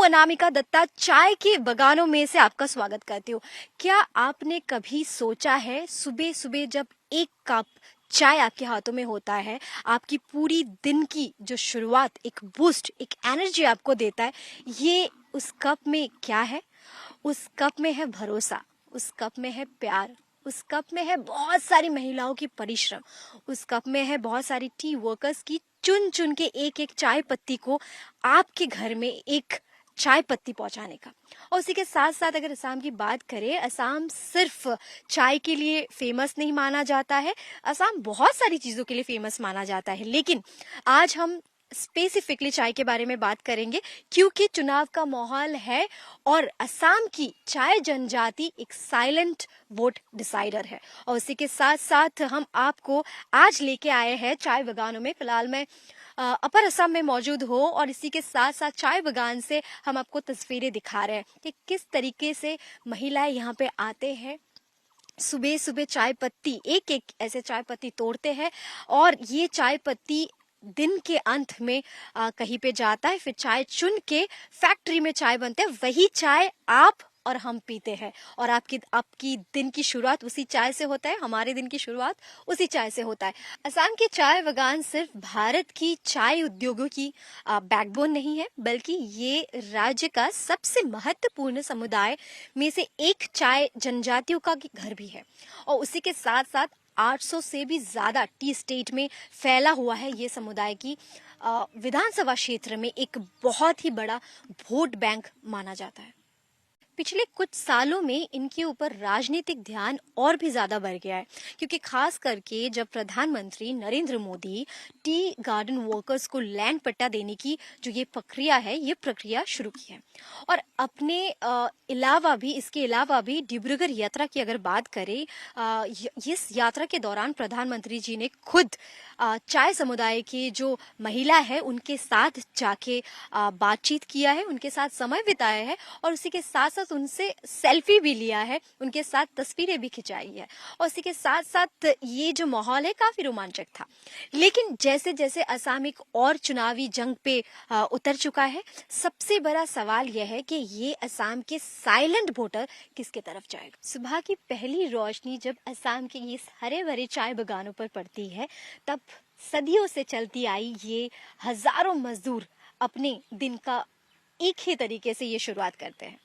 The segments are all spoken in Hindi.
अनामिका दत्ता, चाय के बगानों में से आपका स्वागत करती हूँ। क्या आपने कभी सोचा है सुबह सुबह जब एक कप चाय आपके हाथों में होता है, आपकी पूरी दिन की जो शुरुआत एक बूस्ट, एक एनर्जी आपको देता है, ये उस कप में क्या है? उस कप में है भरोसा, उस कप में है प्यार, उस कप में है बहुत सारी महिलाओं की परिश्रम, उस कप में है बहुत सारी टी वर्कर्स की चुन चुन के एक एक चाय पत्ती को आपके घर में एक चाय पत्ती पहुंचाने का। और उसी के साथ साथ अगर असम की बात करें, असम सिर्फ चाय के लिए फेमस नहीं माना जाता है, असम बहुत सारी चीज़ों के लिए फेमस माना जाता है। लेकिन आज हम स्पेसिफिकली चाय के बारे में बात करेंगे क्योंकि चुनाव का माहौल है और असम की चाय जनजाति एक साइलेंट वोट डिसाइडर है। और उसी के साथ साथ हम आपको आज लेके आए हैं चाय बगानों में। फिलहाल मैं अपर असम में मौजूद हो और इसी के साथ साथ चाय बगान से हम आपको तस्वीरें दिखा रहे हैं कि किस तरीके से महिलाएं यहाँ पे आते हैं, सुबह सुबह चाय पत्ती एक एक ऐसे चाय पत्ती तोड़ते हैं और ये चाय पत्ती दिन के अंत में कहीं पे जाता है, फिर चाय चुन के फैक्ट्री में चाय बनते हैं। वही चाय आप और हम पीते हैं और आपकी दिन की शुरुआत उसी चाय से होता है, हमारे दिन की शुरुआत उसी चाय से होता है। असम के चाय बगान सिर्फ भारत की चाय उद्योगों की बैकबोन नहीं है, बल्कि ये राज्य का सबसे महत्वपूर्ण समुदाय में से एक चाय जनजातियों का घर भी है। और उसी के साथ साथ 800 से भी ज्यादा टी स्टेट में फैला हुआ है ये समुदाय की विधानसभा क्षेत्र में एक बहुत ही बड़ा वोट बैंक माना जाता है। पिछले कुछ सालों में इनके ऊपर राजनीतिक ध्यान और भी ज्यादा बढ़ गया है क्योंकि खास करके जब प्रधानमंत्री Narendra Modi tea garden workers को लैंड पट्टा देने की जो ये प्रक्रिया है, ये प्रक्रिया शुरू की है। और अपने इसके अलावा भी डिब्रूगढ़ यात्रा की अगर बात करें, इस यात्रा के दौरान प्रधानमंत्री जी ने खुद चाय समुदाय की जो महिला है उनके साथ जाके बातचीत किया है, उनके साथ समय बिताया है और उसी के साथ साथ उनसे सेल्फी भी लिया है, उनके साथ तस्वीरें भी खिंचाई है। और उसी के साथ साथ ये जो माहौल है काफी रोमांचक था। लेकिन जैसे जैसे असम एक और चुनावी जंग पे उतर चुका है, सबसे बड़ा सवाल यह है कि ये असम के साइलेंट वोटर किसके तरफ जाएगा। सुबह की पहली रोशनी जब असम के इस हरे भरे चाय बगानों पर पड़ती है, तब सदियों से चलती आई ये हजारों मजदूर अपने दिन का एक ही तरीके से ये शुरुआत करते हैं।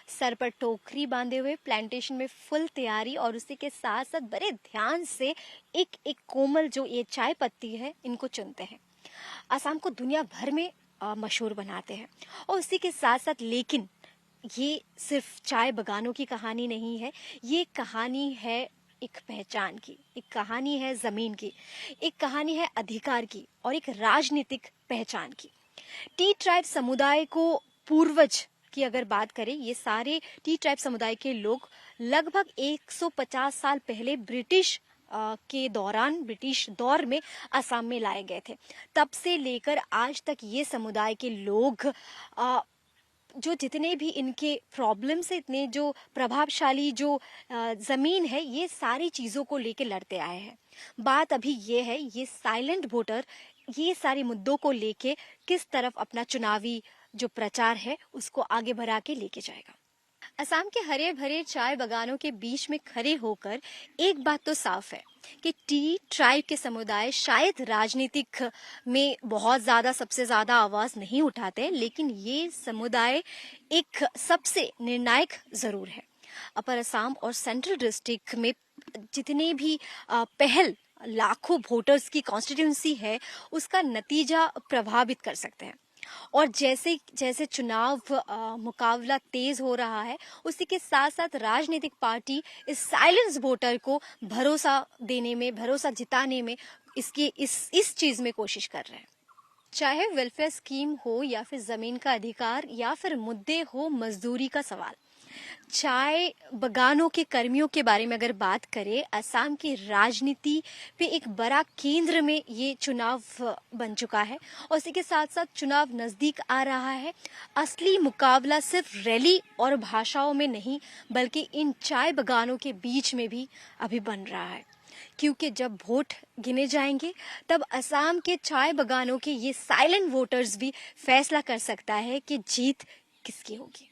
सर पर टोकरी बांधे हुए प्लांटेशन में फुल तैयारी और उसी के साथ साथ बड़े ध्यान से एक एक कोमल जो ये चाय पत्ती है इनको चुनते हैं। असम को दुनिया भर में मशहूर बनाते हैं। और उसी के साथ साथ लेकिन ये सिर्फ चाय बगानों की कहानी नहीं है, ये कहानी है एक पहचान की, एक कहानी है जमीन की, एक कहानी है अधिकार की और एक राजनीतिक पहचान की। टी ट्राइब समुदाय को पूर्वज की अगर बात करें, ये सारे टी ट्राइब समुदाय के लोग लगभग 150 साल पहले ब्रिटिश दौर में असम में लाए गए थे। तब से लेकर आज तक ये समुदाय के लोग जो जितने भी इनके प्रॉब्लम्स है, इतने जो प्रभावशाली जो जमीन है, ये सारी चीजों को लेके लड़ते आए हैं। बात अभी ये है, ये साइलेंट वोटर ये सारे मुद्दों को लेके किस तरफ अपना चुनावी जो प्रचार है उसको आगे बढ़ा के लेके जाएगा। असम के हरे भरे चाय बगानों के बीच में खड़े होकर एक बात तो साफ है कि टी ट्राइब के समुदाय शायद राजनीतिक में बहुत ज्यादा सबसे ज्यादा आवाज नहीं उठाते, लेकिन ये समुदाय एक सबसे निर्णायक जरूर है। अपर असम और सेंट्रल डिस्ट्रिक्ट में जितने भी पहल लाखों वोटर्स की कॉन्स्टिट्यूंसी है, उसका नतीजा प्रभावित कर सकते हैं। और जैसे जैसे चुनाव मुकाबला तेज हो रहा है, उसी के साथ साथ राजनीतिक पार्टी इस साइलेंस वोटर को भरोसा देने में, भरोसा जिताने में इस चीज में कोशिश कर रहे हैं। चाहे वेलफेयर स्कीम हो या फिर जमीन का अधिकार या फिर मुद्दे हो मजदूरी का सवाल, चाय बगानों के कर्मियों के बारे में अगर बात करें, असम की राजनीति पे एक बड़ा केंद्र में ये चुनाव बन चुका है। और इसी के साथ साथ चुनाव नजदीक आ रहा है। असली मुकाबला सिर्फ रैली और भाषाओं में नहीं, बल्कि इन चाय बगानों के बीच में भी अभी बन रहा है। क्योंकि जब वोट गिने जाएंगे, तब असम के चाय बगानों के ये साइलेंट वोटर्स भी फैसला कर सकता है कि जीत किसकी होगी?